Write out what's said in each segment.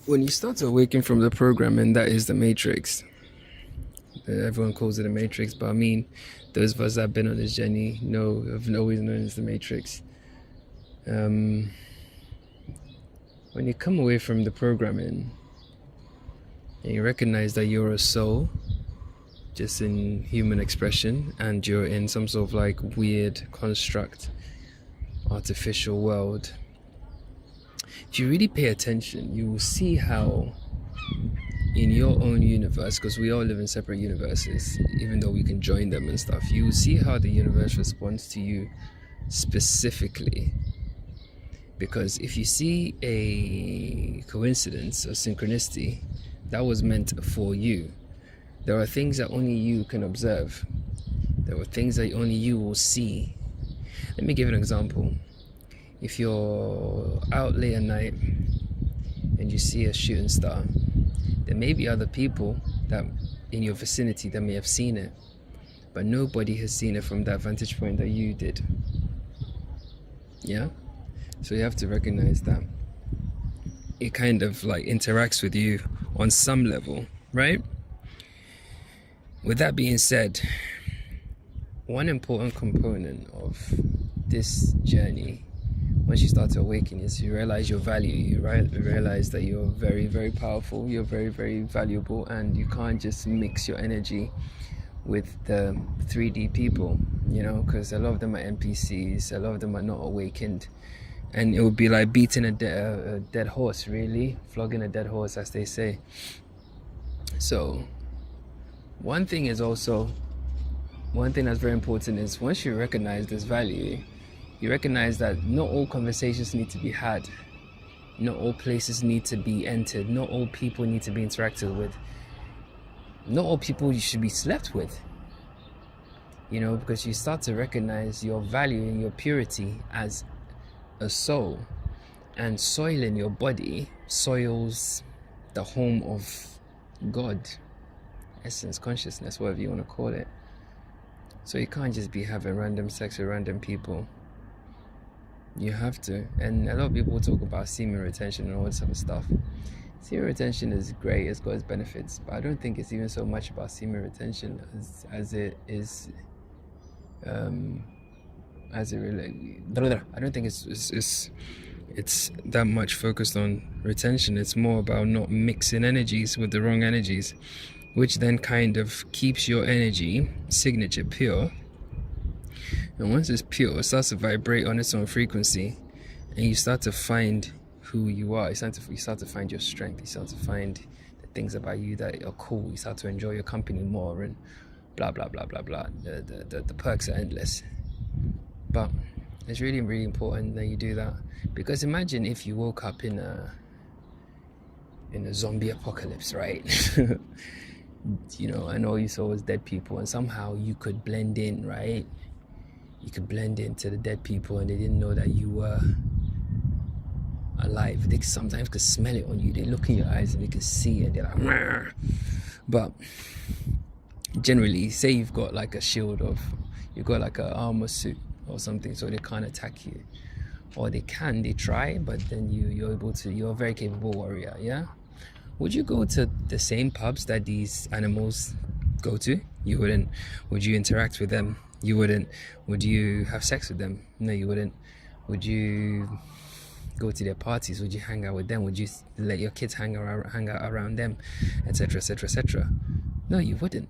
When you start to awaken from the programming that is the matrix, everyone calls it a matrix, but I mean, those of us that have been on this journey have always known it's the matrix. When you come away from the programming and you recognize that you're a soul, just in human expression, and you're in some sort of like weird construct, artificial world, if you really pay attention, you will see how in your own universe, because we all live in separate universes, even though we can join them and stuff, you will see how the universe responds to you specifically. Because if you see a coincidence or synchronicity, that was meant for you. There are things that only you can observe. There are things that only you will see. Let me give an example. If you're out late at night and you see a shooting star, there may be other people that in your vicinity that may have seen it, but nobody has seen it from that vantage point that you did. Yeah? So you have to recognize that it kind of like interacts with you on some level, right? With that being said, one important component of this journey, once you start to awaken, is you realize your value. You realize that you're very, very powerful, you're very, very valuable, and you can't just mix your energy with the 3D people, because a lot of them are NPCs, a lot of them are not awakened. And it would be like beating a dead horse, really, flogging a dead horse, as they say. So one thing that's very important is once you recognize this value, you recognize that not all conversations need to be had, not all places need to be entered, not all people need to be interacted with, not all people you should be slept with, because you start to recognize your value and your purity as a soul, and soil in your body soils the home of God, essence, consciousness, whatever you want to call it. So you can't just be having random sex with random people. You have to. And a lot of people talk about semen retention and all this other stuff. Semen retention is great, it's got its benefits, but I don't think it's even so much about semen retention as it is I don't think it's that much focused on retention. It's more about not mixing energies with the wrong energies, which then kind of keeps your energy signature pure. And once it's pure, it starts to vibrate on its own frequency, and you start to find who you are. You start to find your strength. You start to find the things about you that are cool. You start to enjoy your company more, and blah blah blah blah blah. The perks are endless. But it's really, really important that you do that, because imagine if you woke up in a zombie apocalypse, right? And all you saw was dead people, and somehow you could blend in, right? You could blend into the dead people, and they didn't know that you were alive. They sometimes could smell it on you. They look in your eyes and they can see it. They're like, "Meh." But generally, say you've got like a shield you've got like an armor suit or something, so they can't attack you, or they try, but then you're a very capable warrior. Yeah, would you go to the same pubs that these animals go to? You wouldn't. Would you interact with them? You wouldn't. Would you have sex with them? No, you wouldn't. Would you go to their parties? Would you hang out with them? Would you let your kids hang out around them, etc., etc., etc.? No, you wouldn't.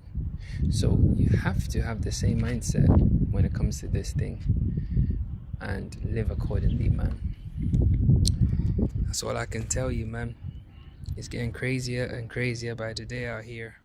So you have to have the same mindset when it comes to this thing, and live accordingly, man. That's all I can tell you, man. It's getting crazier and crazier by the day out here.